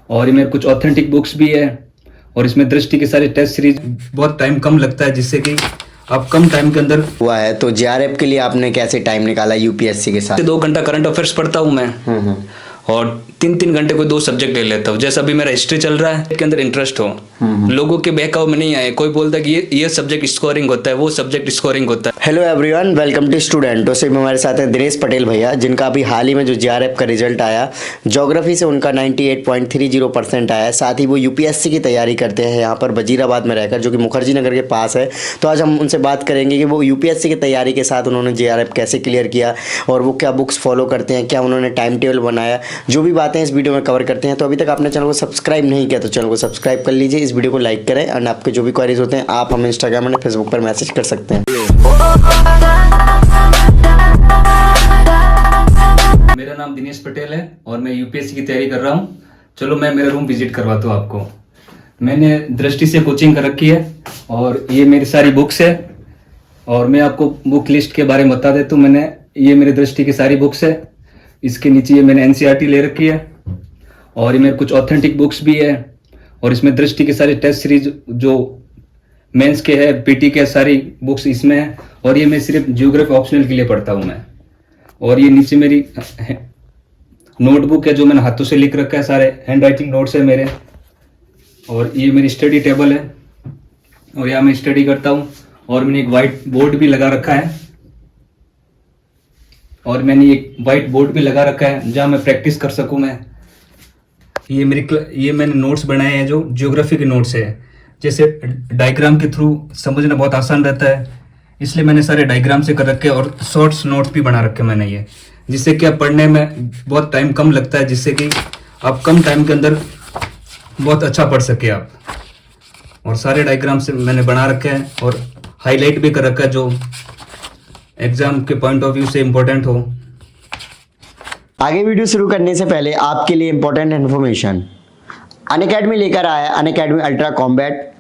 और इनमें कुछ ऑथेंटिक बुक्स भी है और इसमें दृष्टि की सारी टेस्ट सीरीज। बहुत टाइम कम लगता है जिससे कि आप कम टाइम के अंदर हुआ है। तो जेआरएफ के लिए आपने कैसे टाइम निकाला यूपीएससी के साथ? 2 घंटा करंट अफेयर्स पढ़ता हूँ मैं और 3-3 घंटे कोई 2 सब्जेक्ट ले लेता हूँ। जैसे अभी मेरा हिस्ट्री चल रहा है, के अंदर इंटरेस्ट हो, लोगों के बहकाव में नहीं आए। कोई बोलता है कि ये सब्जेक्ट स्कोरिंग होता है, वो सब्जेक्ट स्कोरिंग होता है। Hello everyone, welcome to student. तो सिर्फ हमारे साथ हैं दिनेश पटेल भैया, जिनका अभी हाल ही में जो जेआरएफ का रिजल्ट आया, ज्योग्राफी से उनका 98.30% आया है। साथ ही वो यूपीएससी की तैयारी करते हैं यहाँ पर वजीराबाद में रहकर, जो कि मुखर्जी नगर के पास है। तो आज हम उनसे बात करेंगे कि वो यूपीएससी की तैयारी के साथ उन्होंने जेआरएफ कैसे क्लियर किया और वो क्या बुक्स फॉलो करते हैं, क्या उन्होंने टाइम टेबल बनाया, जो भी बातें इस वीडियो में कवर करते हैं। तो अभी तक आपने चैनल को सब्सक्राइब नहीं किया तो चैनल को सब्सक्राइब कर लीजिए, इस वीडियो को लाइक करें और आपके जो भी क्वेरीज होते हैं आप हमें इंस्टाग्राम और फेसबुक पर मैसेज कर सकते हैं। मेरा नाम दिनेश पटेल है और मैं यूपीएससी की तैयारी कर रहा हूँ। चलो मैं मेरा रूम विजिट करवाता हूँ आपको। मैंने दृष्टि से कोचिंग कर रखी है और ये मेरी सारी बुक्स है और मैं आपको बुक लिस्ट के बारे में बता देता हूँ। ये मेरे दृष्टि की सारी बुक्स है। इसके नीचे ये मैंने एनसीईआरटी ले रखी है और ये मेरे कुछ ऑथेंटिक बुक्स भी है और इसमें दृष्टि की सारी टेस्ट सीरीज जो मेंस के है, पीटी के सारी बुक्स इसमें है। और ये मैं सिर्फ ज्योग्राफी ऑप्शनल के लिए पढ़ता हूँ मैं। और ये नीचे मेरी नोटबुक है जो मैंने हाथों से लिख रखा है, सारे हैंड राइटिंग नोट्स है मेरे। और ये मेरी स्टडी टेबल है और यहाँ मैं स्टडी करता हूँ। और मैंने एक वाइट बोर्ड भी लगा रखा है जहाँ मैं प्रैक्टिस कर सकूँ मैं। ये मैंने नोट्स बनाए हैं जो ज्योग्राफी के नोट्स है। जैसे डायग्राम के थ्रू समझना बहुत आसान रहता है, इसलिए मैंने सारे डायग्राम से कर रखे और शॉर्ट्स नोट्स भी बना रखे मैंने ये, जिससे कि आप पढ़ने में बहुत टाइम कम लगता है, जिससे कि आप कम टाइम के अंदर बहुत अच्छा पढ़ सके आप। और सारे डायग्राम से मैंने बना रखे हैं और हाईलाइट भी कर रखा है जो एग्जाम के पॉइंट ऑफ व्यू से इम्पोर्टेंट हो। आगे वीडियो शुरू करने से पहले आपके लिए इंपॉर्टेंट इन्फॉर्मेशन। अनअकैडमी लेकर आया अनअकैडमी अल्ट्रा कॉम्बैट,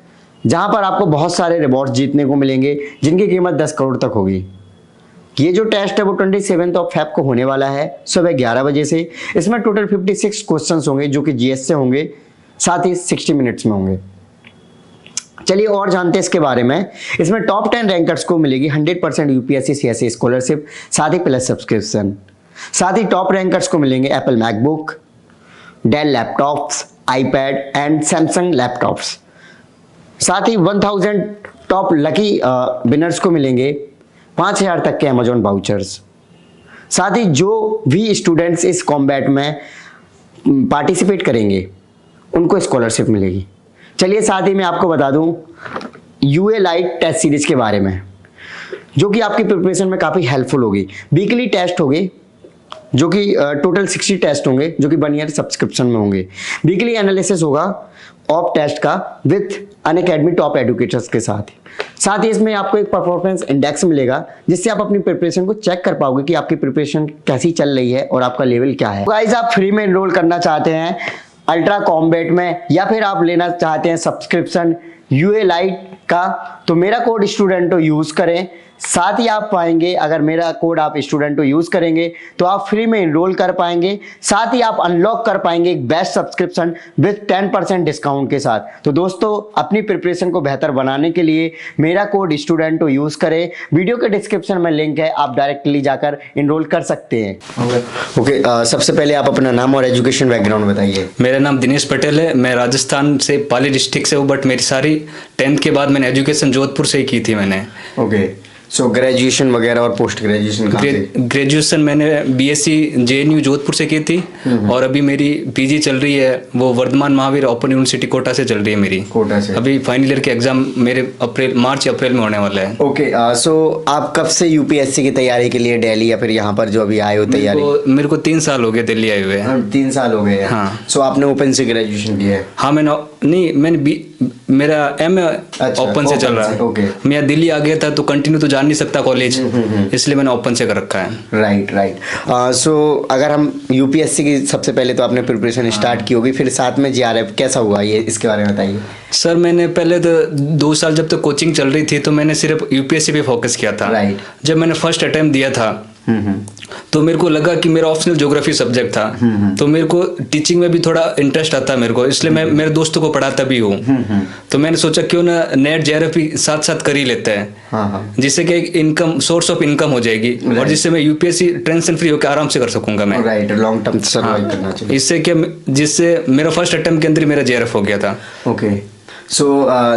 जहां पर आपको बहुत सारे रिवॉर्ड जीतने को मिलेंगे जिनकी कीमत 10 करोड़ तक होगी। ये जो टेस्ट है वो 27 फेब को होने वाला है सुबह 11 बजे से। इसमें टोटल 56 क्वेश्चंस होंगे जो कि जीएस से होंगे, साथ ही 60 मिनट्स में होंगे। चलिए और जानते हैं इसके बारे में। इसमें टॉप 10 रैंकर्स को मिलेगी 100% यूपीएससी सीएससी स्कॉलरशिप, साथ ही प्लस सब्सक्रिप्शन। साथ ही टॉप रैंकर्स को मिलेंगे Apple MacBook, Dell laptops, iPad and Samsung laptops. साथ ही 1000 टॉप लकी विनर्स को मिलेंगे 5000 तक के अमेजॉन वाउचर्स। साथ ही जो भी स्टूडेंट्स इस कॉम्बैट में पार्टिसिपेट करेंगे उनको स्कॉलरशिप मिलेगी। चलिए साथ ही मैं आपको बता दूं यूए लाइट टेस्ट सीरीज के बारे में, जो कि आपकी प्रिपरेशन में काफ़ी हेल्पफुल होगी। वीकली टेस्ट होंगे जो कि टोटल 60 टेस्ट होंगे जो कि 1 ईयर सब्सक्रिप्शन में होंगे। वीकली एनालिसिस होगा ऑफ टेस्ट का विथ अनअकैडमी टॉप एडुकेटर्स के साथ ही इसमें आपको एक परफॉर्मेंस इंडेक्स मिलेगा, जिससे आप अपनी प्रिपरेशन को चेक कर पाओगे कि आपकी प्रिपरेशन कैसी चल रही है और आपका लेवल क्या है। गाइस, आप फ्री में एनरोल करना चाहते हैं अल्ट्रा कॉम्बैट में या फिर आप लेना चाहते हैं सब्सक्रिप्शन यूए लाइट का, तो मेरा कोड स्टूडेंटो यूज करें। साथ ही आप पाएंगे, अगर मेरा कोड आप स्टूडेंटो यूज करेंगे तो आप फ्री में एनरोल कर पाएंगे। साथ ही आप अनलॉक कर पाएंगे एक बेस्ट सब्सक्रिप्शन विद 10% डिस्काउंट के साथ। तो दोस्तों, अपनी प्रिपरेशन को बेहतर बनाने के लिए मेरा कोड स्टूडेंटो यूज करें। वीडियो के डिस्क्रिप्शन में लिंक है, आप डायरेक्टली जाकर एनरोल कर सकते हैं। ओके, सबसे पहले आप अपना नाम और एजुकेशन बैकग्राउंड बताइए। मेरा नाम दिनेश पटेल है। मैं राजस्थान से पाली डिस्ट्रिक्ट से हूँ, बट मेरी सारी 10th के बाद मैंने एजुकेशन जोधपुर से ही की थी मैंने। ओके, सो ग्रेजुएशन वगैरह और पोस्ट ग्रेजुएशन कहाँ से? ग्रेजुएशन मैंने बीएससी जेएनयू जोधपुर से की थी और अभी मेरी पीजी चल रही है, वो वर्धमान महावीर ओपन यूनिवर्सिटी कोटा से चल रही है मेरी। कोटा से अभी फाइनल ईयर के एग्जाम मेरे मार्च अप्रैल में होने वाला है। ओके, सो आप कब से यूपीएससी की तैयारी के लिए दिल्ली या फिर यहाँ पर जो अभी आए हो तैयारी? मेरे को 3 साल हो गए दिल्ली आए हुए। 3 साल हो गए। हाँ। सो आपने ओपन से ग्रेजुएशन किया है? हाँ, मेरा एम ओपन से चल रहा है। ओके, मैं दिल्ली आ गया था तो कंटिन्यू तो जा नहीं सकता कॉलेज, इसलिए मैंने ओपन से कर रखा है। राइट। सो अगर हम यूपीएससी की सबसे पहले तो आपने प्रिपरेशन स्टार्ट की होगी, फिर साथ में जेआरएफ कैसा हुआ, ये इसके बारे में बताइए। सर, मैंने पहले तो 2 साल जब तक कोचिंग चल रही थी तो मैंने सिर्फ यूपीएससी पे फोकस किया था। राइट। जब मैंने फर्स्ट अटेम्प्ट दिया था तो मेरे को लगा कि मेरा ऑप्शनल ज्योग्राफी सब्जेक्ट था, तो मेरे को टीचिंग में भी थोड़ा इंटरेस्ट आता मेरे को, इसलिए मैं मेरे दोस्तों को पढ़ाता भी हूँ। तो मैंने सोचा क्यों ना नेट जेआरएफ भी साथ साथ कर ही लेते हैं, जिससे कि इनकम सोर्स ऑफ इनकम हो जाएगी और जिससे मैं यूपीएससी टेंशन फ्री होकर आराम से कर सकूंगा मैं। राइट, लॉन्ग टर्म सर्वाइव करना चाहिए। इससे क्या, जिससे मेरा फर्स्ट अटेम्प्ट के अंदर ही मेरा जेआरएफ हो गया था। ओके, सो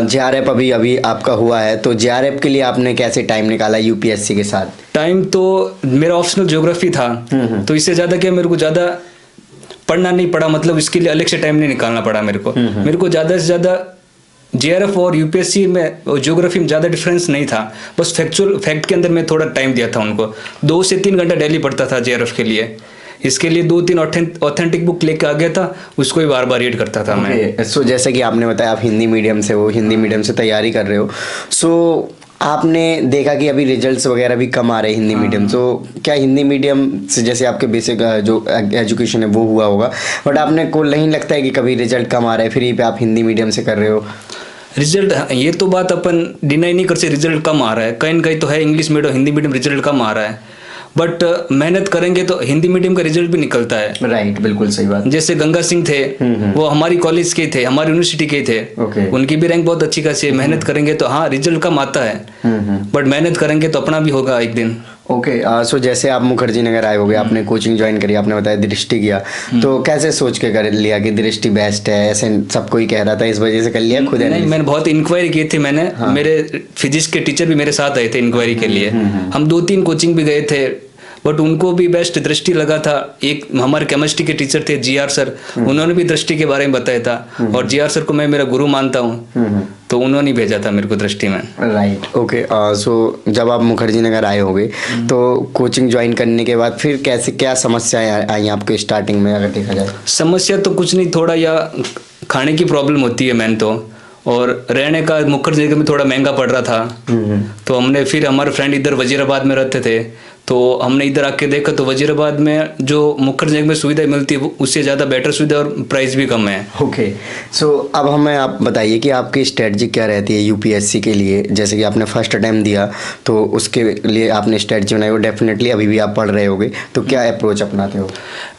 जेआरएफ अभी आपका हुआ है, तो जेआरएफ के लिए आपने कैसे टाइम निकाला यूपीएससी के साथ? टाइम तो मेरा ऑप्शनल ज्योग्राफी था, तो इससे ज़्यादा क्या मेरे को ज़्यादा पढ़ना नहीं पड़ा, मतलब इसके लिए अलग से टाइम नहीं निकालना पड़ा मेरे को। मेरे को ज़्यादा से ज़्यादा जेआरएफ और यूपीएससी में ज्योग्राफी में ज़्यादा डिफरेंस नहीं था, बस फैक्ट के अंदर मैं थोड़ा टाइम दिया था उनको। 2 से 3 घंटा डेली पढ़ता था जेआरएफ के लिए। इसके लिए 2-3 ऑथेंटिक बुक लेके आ गया था, उसको ही बार बार रीड करता था मैं। सो जैसे कि आपने बताया आप हिंदी मीडियम से हो, हिंदी मीडियम से तैयारी कर रहे हो, सो आपने देखा कि अभी रिजल्ट्स वगैरह भी कम आ रहे हैं हिंदी मीडियम, तो क्या हिंदी मीडियम से जैसे आपके बेसिक जो एजुकेशन है वो हुआ होगा, बट आपने को नहीं लगता है कि कभी रिजल्ट कम आ रहा है फिर पे आप हिंदी मीडियम से कर रहे हो? रिजल्ट, ये तो बात अपन डिनाई नहीं कर सकते, रिजल्ट कम आ रहा है, कहीं न कहीं तो है English medium Hindi medium result कम आ रहा है, बट मेहनत करेंगे तो हिंदी मीडियम का रिजल्ट भी निकलता है। राइट, बिल्कुल सही बात। जैसे गंगा सिंह थे, वो हमारी कॉलेज के थे, हमारी यूनिवर्सिटी के थे, उनकी भी रैंक बहुत अच्छी खासी है। मेहनत करेंगे तो हाँ रिजल्ट कम आता है, बट मेहनत करेंगे तो अपना भी होगा एक दिन। ओके, सो जैसे आप मुखर्जी नगर आए होगे, आपने कोचिंग ज्वाइन करी, आपने बताया दृष्टि किया, तो कैसे सोच के कर लिया कि दृष्टि बेस्ट है, ऐसे सबको ही कह रहा था इस वजह से कर लिया खुद? नहीं, मैंने बहुत इंक्वायरी की थी मैंने। मेरे फिजिक्स के टीचर भी मेरे साथ आए थे इंक्वायरी के लिए। हम 2-3 कोचिंग भी गए थे, बट उनको भी बेस्ट दृष्टि लगा था। एक हमारे केमिस्ट्री के टीचर थे जीआर सर, उन्होंने भी दृष्टि के बारे में बताया था, और जीआर सर को मैं मेरा गुरु मानता हूँ, तो उन्होंने भेजा था मेरे को दृष्टि में। Right, okay. सो जब आप मुखर्जी नगर आए होंगे तो कोचिंग ज्वाइन करने के बाद फिर कैसे क्या समस्याएं आई आपको स्टार्टिंग में अगर देखा जाए? समस्या तो कुछ नहीं, थोड़ा या खाने की प्रॉब्लम होती है मैन तो, और रहने का मुखर्जी नगर में थोड़ा महंगा पड़ रहा था, तो हमने फिर हमारे फ्रेंड इधर वजीराबाद में रहते थे, तो हमने इधर आके देखा तो वजीराबाद में जो मुखर्जी नगर में सुविधा मिलती है उससे ज़्यादा बेटर सुविधा और प्राइस भी कम है। ओके, सो अब हमें आप बताइए कि आपकी स्ट्रेटजी क्या रहती है यूपीएससी के लिए? जैसे कि आपने फर्स्ट अटेम्प्ट दिया तो उसके लिए आपने स्ट्रेटजी बनाई, वो डेफिनेटली अभी भी आप पढ़ रहे होगे, तो क्या अप्रोच अपनाते हो?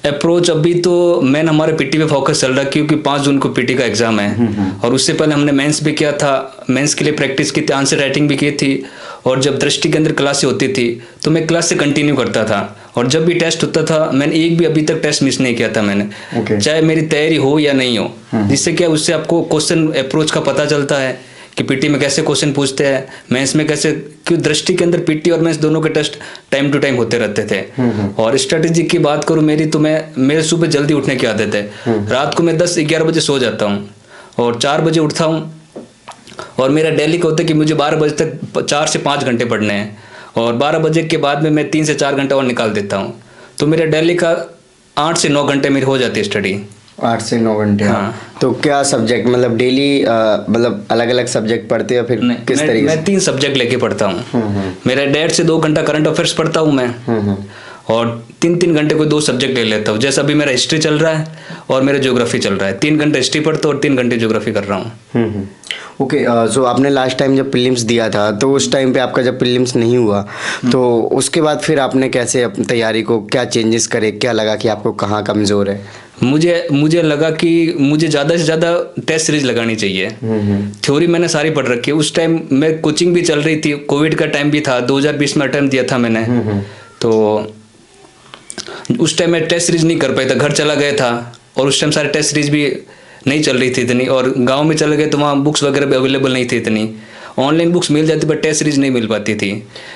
अप्रोच अभी तो मैंने हमारे पीटी पे फोकस चल रहा है, क्योंकि 5 जून को पीटी का एग्जाम है, और उससे पहले हमने मेंस भी किया था। मेंस के लिए प्रैक्टिस की थी, आंसर राइटिंग भी की थी, और जब दृष्टि के अंदर क्लासें होती थी तो मैं क्लास से कंटिन्यू करता था, और जब भी टेस्ट होता था मैंने एक भी अभी तक टेस्ट मिस नहीं किया था मैंने, चाहे मेरी तैयारी हो या नहीं हो। जिससे क्या उससे आपको क्वेश्चन अप्रोच का पता चलता है कि पीटी में कैसे क्वेश्चन पूछते हैं, मेंस में कैसे, क्यों दृष्टि के अंदर पीटी और मेंस दोनों के टेस्ट टाइम टू टाइम होते रहते थे। और स्ट्रेटेजी की बात करूं मेरी, तो मेरे सुबह जल्दी उठने की आदत है। रात को मैं 10-11 बजे सो जाता हूं और 4 बजे उठता हूं, और मेरा डेली का होता है कि मुझे 12 बजे तक 4 से 5 घंटे पढ़ने हैं, और 12 बजे के बाद में मैं 3 से 4 घंटे और निकाल देता हूँ, तो मेरा डेली का 8 से 9 घंटे मेरी हो जाती है स्टडी। 8 से 9 घंटे? हाँ। तो क्या सब्जेक्ट, मतलब डेली मतलब अलग अलग सब्जेक्ट पढ़ते हो फिर किस तरीके से? मैं 3 सब्जेक्ट लेके पढ़ता हूँ। मेरा 1.5 से 2 घंटा करंट अफेयर्स पढ़ता हूँ मैं, और 3-3 घंटे कोई 2 सब्जेक्ट ले लेता हूँ। जैसे अभी मेरा हिस्ट्री चल रहा है और मेरा ज्योग्राफी चल रहा है, 3 घंटे हिस्ट्री पढ़ता हूँ और 3 घंटे ज्योग्राफी कर रहा हूँ। ओके, सो आपने लास्ट टाइम जब प्रीलिम्स दिया था तो उस टाइम पे आपका जब प्रीलिम्स नहीं हुआ तो उसके बाद फिर आपने कैसे अपनी तैयारी को क्या चेंजेस करे, क्या लगा कि आपको कहाँ कमज़ोर है? मुझे लगा कि मुझे ज़्यादा से ज़्यादा टेस्ट सीरीज लगानी चाहिए। थ्योरी मैंने सारी पढ़ रखी है। उस टाइम मैं कोचिंग भी चल रही थी, कोविड का टाइम भी था, 2020 में अटेम्प्ट दिया था मैंने, तो उस टाइम मैं टेस्ट सीरीज नहीं कर पाया था, घर चला गया था, और उस टाइम सारे टेस्ट सीरीज भी नहीं चल रही थी इतनी, और गांव में चले गए तो वहाँ बुक्स वगैरह भी अवेलेबल नहीं थी इतनी। ऑनलाइन बुक्स मिल जाती पर टेस्ट सीरीज नहीं मिल पाती थी,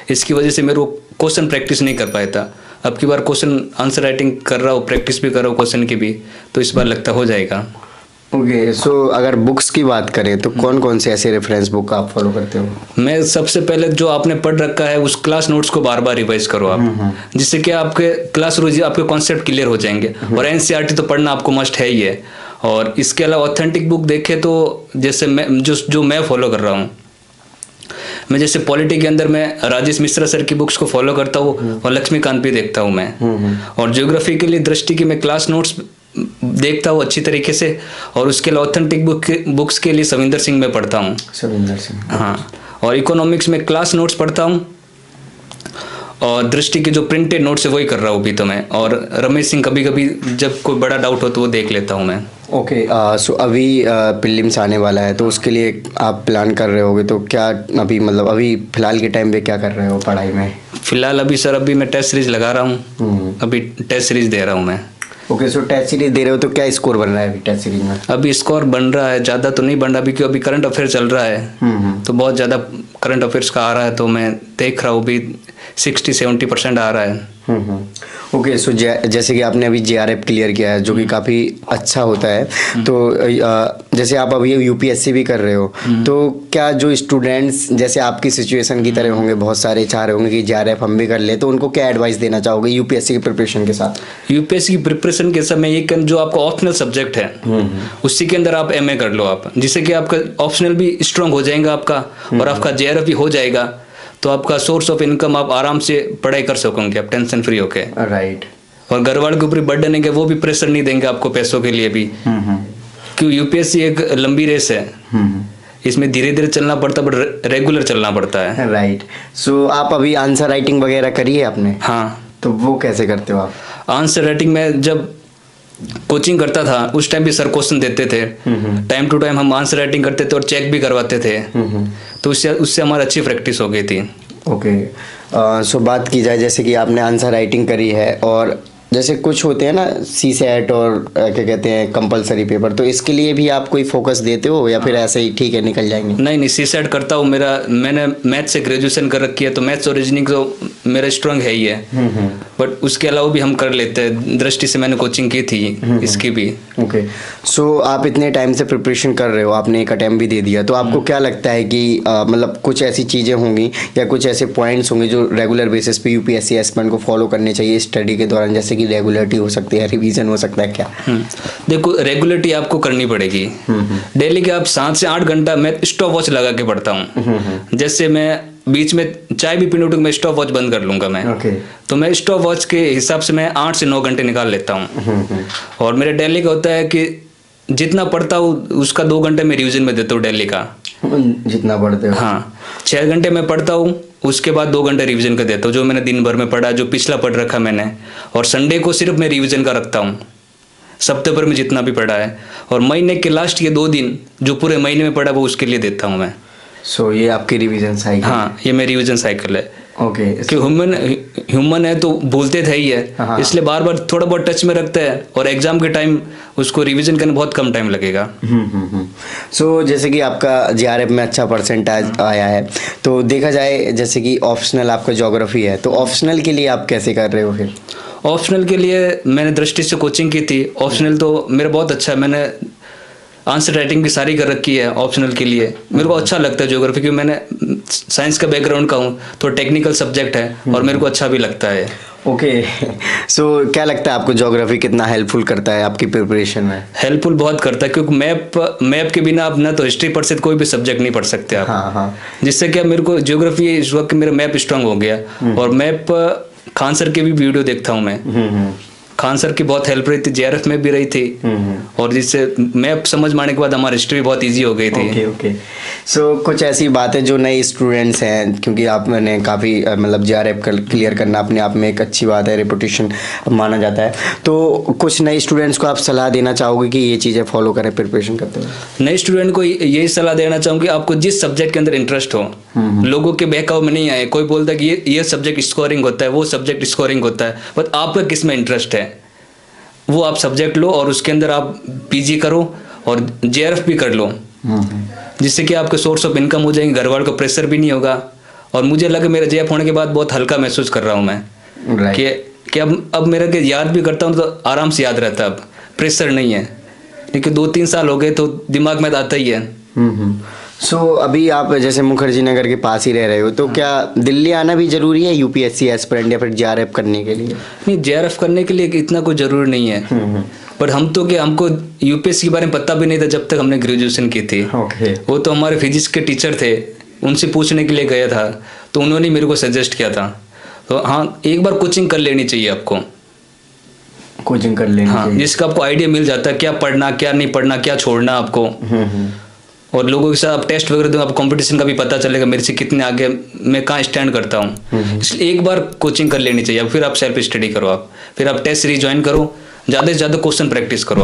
इसकी वजह से मेरे को क्वेश्चन प्रैक्टिस नहीं कर पाया था। अब की बार क्वेश्चन आंसर राइटिंग कर रहा हूँ, प्रैक्टिस भी कर रहा हूँ क्वेश्चन की भी, तो इस बार लगता हो जाएगा। ओके, सो अगर बुक्स की बात करें तो कौन कौन से ऐसे रेफरेंस बुक आप फॉलो करते हो? मैं सबसे पहले जो आपने पढ़ रखा है उस क्लास नोट्स को बार बार रिवाइज करो आप, जिससे कि आपके क्लास रोज आपके कॉन्सेप्ट क्लियर हो जाएंगे। और एनसीईआरटी तो पढ़ना आपको मस्ट है ही है। और इसके अलावा ऑथेंटिक बुक देखें तो जैसे मैं जो मैं फॉलो कर रहा हूँ, मैं जैसे पॉलिटी के अंदर मैं राजेश मिश्रा सर की बुक्स को फॉलो करता हूँ, और लक्ष्मीकांत भी देखता हूँ मैं। और ज्योग्राफी के लिए दृष्टि की मैं क्लास नोट्स देखता हूँ अच्छी तरीके से, और उसके लिए ऑथेंटिक बुक्स के लिए सविंदर सिंह में पढ़ता हूँ। सविंदर सिंह, हाँ। और इकोनॉमिक्स में क्लास नोट्स पढ़ता हूँ, और दृष्टि के जो प्रिंटेड नोट्स है वही कर रहा हूँ अभी तो मैं। और रमेश सिंह कभी कभी जब कोई बड़ा डाउट हो तो वो देख लेता हूँ मैं। ओके, सो अभी प्रीलिम्स आने वाला है तो उसके लिए आप प्लान कर रहे होगे, तो क्या अभी मतलब अभी फिलहाल के टाइम पे क्या कर रहे हो पढ़ाई में? फिलहाल अभी सर अभी मैं टेस्ट सीरीज लगा रहा हूँ, अभी टेस्ट सीरीज दे रहा हूँ मैं। ओके, सो टेस्ट सीरीज दे रहे हो तो क्या स्कोर बन रहा है अभी टेस्ट सीरीज में? अभी स्कोर बन रहा है, ज़्यादा तो नहीं बन रहा अभी क्योंकि अभी करंट अफेयर चल रहा है, तो बहुत ज़्यादा करंट अफेयर्स का आ रहा है, तो मैं देख रहा हूँ अभी 60-70% आ रहा है। ओके, सो जैसे कि आपने अभी JRF क्लियर किया है जो कि काफ़ी अच्छा होता है, तो जैसे आप अभी UPSC भी कर रहे हो, तो क्या जो स्टूडेंट्स जैसे आपकी सिचुएशन की तरह होंगे, बहुत सारे चाह रहे होंगे कि JRF हम भी कर ले, तो उनको क्या एडवाइस देना चाहोगे UPSC की प्रिपरेशन के साथ? UPSC की प्रिपरेशन के समय एक जो आपका ऑप्शनल सब्जेक्ट है उसी के अंदर आप MA कर लो आप, जिससे कि आपका ऑप्शनल भी स्ट्रांग हो जाएगा आपका और आपका JRF भी हो जाएगा, तो आपका सोर्स ऑफ इनकम आप आराम से पढ़ाई कर सकोगे आप टेंशन फ्री होके। राइट। और घर वालों के ऊपर बर्डन है कि वो भी प्रेशर नहीं देंगे आपको पैसों के लिए भी, क्योंकि UPSC एक लंबी रेस है, इसमें धीरे धीरे चलना पड़ता है बट रेगुलर चलना पड़ता है। राइट। सो आप अभी आंसर राइटिंग वगैरह करी है आपने? हाँ। तो वो कैसे करते हो आप? आंसर राइटिंग में जब कोचिंग करता था उस टाइम भी सर क्वेश्चन देते थे, टाइम टू टाइम हम आंसर राइटिंग करते थे और चेक भी करवाते थे, तो उससे हमारी अच्छी प्रैक्टिस हो गई थी। ओके, सो बात की जाए जैसे कि आपने आंसर राइटिंग करी है, और जैसे कुछ होते हैं ना CSAT और क्या कहते हैं कंपलसरी पेपर, तो इसके लिए भी आप कोई फोकस देते हो या फिर ऐसे ही ठीक है निकल जाएंगे? नहीं, CSAT करता हूँ, मैंने मैथ से ग्रेजुएशन कर रखी है, तो मैथ्स और रीजनिंग तो मेरा स्ट्रांग है ही है, बट उसके अलावा भी हम कर लेते हैं, दृष्टि से मैंने कोचिंग की थी इसकी भी। ओके, सो आप इतने टाइम से प्रिपरेशन कर रहे हो, आपने एक अटेम्प्ट भी दे दिया, तो आपको क्या लगता है कि मतलब कुछ ऐसी चीज़ें होंगी या कुछ ऐसे पॉइंट्स होंगे जो रेगुलर बेसिस पे UPSC एस्पिरेंट को फॉलो करने चाहिए स्टडी के दौरान, जैसे कि रेगुलरिटी हो सकती है, रिवीजन हो सकता है क्या? देखो, रेगुलरिटी आपको करनी पड़ेगी। डेली के आप 7 से 8 घंटा मैं स्टॉप वॉच लगा के पढ़ता हूँ। जैसे मैं बीच में चाय भी पीने उठूँ, मैं स्टॉप वॉच बंद कर लूंगा मैं। तो मैं स्टॉप वॉच के हिसाब से मैं 8 से 9 घंटे निकाल लेता हूँ। और मेरे डेली का होता है कि जितना पढ़ता हूँ उसका 2 घंटे मैं रिवीजन में देता हूँ डेली का। जितना पढ़ते हो? हाँ, 6 घंटे मैं पढ़ता हूँ, उसके बाद 2 घंटे रिवीजन का देता हूँ, जो मैंने दिन भर में पढ़ा, जो पिछला पढ़ रखा मैंने। और संडे को सिर्फ मैं रिवीजन का रखता हूँ, सप्ताह भर में जितना भी पढ़ा है। और महीने के लास्ट के 2 दिन जो पूरे महीने में पढ़ा वो उसके लिए देता हूँ मैं। सो ये आपकी रिवीजन साइकिल? हाँ, ये मेरी रिवीजन साइकिल है। ओके, कि ह्यूमन है तो भूलते थे ही है, इसलिए बार बार थोड़ा बहुत टच में रखते हैं, और एग्जाम के टाइम उसको रिवीजन करने बहुत कम टाइम लगेगा। सो जैसे कि आपका JRF में अच्छा परसेंटेज आया है, तो देखा जाए जैसे कि ऑप्शनल आपका ज्योग्राफी है, तो ऑप्शनल के लिए आप कैसे कर रहे हो फिर? ऑप्शनल के लिए मैंने दृष्टि से कोचिंग की थी। ऑप्शनल तो मेरा बहुत अच्छा है, मैंने आंसर राइटिंग भी सारी कर रखी है ऑप्शनल के लिए। मेरे को अच्छा लगता है ज्योग्राफी, क्योंकि मैंने साइंस का बैकग्राउंड का हूँ, तो टेक्निकल सब्जेक्ट है और मेरे को अच्छा भी लगता है। ओके, सो क्या लगता है आपको ज्योग्राफी कितना हेल्पफुल करता है आपकी प्रिपरेशन में? हेल्पफुल बहुत करता है, क्योंकि मैप के बिना आप ना तो हिस्ट्री पढ़ सकते, कोई भी सब्जेक्ट नहीं पढ़ सकते आप। हाँ। जिससे क्या मेरे को ज्योग्राफी इस वक्त मेरा मैप स्ट्रांग हो गया। और मैप खान सर के भी वीडियो देखता हूँ मैं, खान सर की बहुत हेल्प रही थी, JRF में भी रही थी, और जिससे मैप समझ में आने के बाद हमारी हिस्ट्री बहुत इजी हो गई थी। ओके, सो कुछ ऐसी बातें जो नए स्टूडेंट्स हैं, क्योंकि आपने काफ़ी मतलब JRF क्लियर करना अपने आप में एक अच्छी बात है, रेपुटेशन माना जाता है, तो कुछ नए स्टूडेंट्स को आप सलाह देना चाहोगे कि ये चीज़ें फॉलो करें प्रिपरेशन करते हुए? नए स्टूडेंट को यही सलाह देना चाहूँगी, आपको जिस सब्जेक्ट के अंदर इंटरेस्ट हो, लोगों के बहकाव में नहीं आए। कोई बोलता है कि ये सब्जेक्ट स्कोरिंग होता है, वो सब्जेक्ट स्कोरिंग होता है, बट आपका किस में इंटरेस्ट है वो आप सब्जेक्ट लो और उसके अंदर आप PG करो और JRF भी कर लो, जिससे कि आपके सोर्स ऑफ इनकम हो जाएंगे, घर वालों का प्रेशर भी नहीं होगा। और मुझे लगा मेरा JRF होने के बाद बहुत हल्का महसूस कर रहा हूँ मैं, कि अब मेरा के याद भी करता हूँ तो आराम से याद रहता है, अब प्रेशर नहीं है। लेकिन 2-3 साल हो गए तो दिमाग में आता ही है। सो अभी आप जैसे मुखर्जी नगर के पास ही रह रहे हो, तो क्या दिल्ली आना भी जरूरी है UPSC एस्पिरेंट या फिर JRF करने के लिए? नहीं, JRF करने के लिए इतना कोई जरूरी नहीं है, पर हमको UPSC के बारे में पता भी नहीं था जब तक हमने ग्रेजुएशन की थी। वो तो हमारे फिजिक्स के टीचर थे, उनसे पूछने के लिए गया था, तो उन्होंने मेरे को सजेस्ट किया था। तो हाँ, एक बार कोचिंग कर लेनी चाहिए आपको, कोचिंग कर लेनी चाहिए, जिसका आपको आइडिया मिल जाता है क्या पढ़ना क्या नहीं पढ़ना, क्या छोड़ना आपको। और लोगों के साथ आप टेस्ट वगैरह दो, आप कंपटीशन का भी पता चलेगा मेरे से कितने आगे, मैं कहाँ स्टैंड करता हूँ। इसलिए एक बार कोचिंग कर लेनी चाहिए, फिर आप सेल्फ स्टडी करो, आप फिर आप टेस्ट रिज्वाइन करो, ज़्यादा से ज़्यादा क्वेश्चन प्रैक्टिस करो।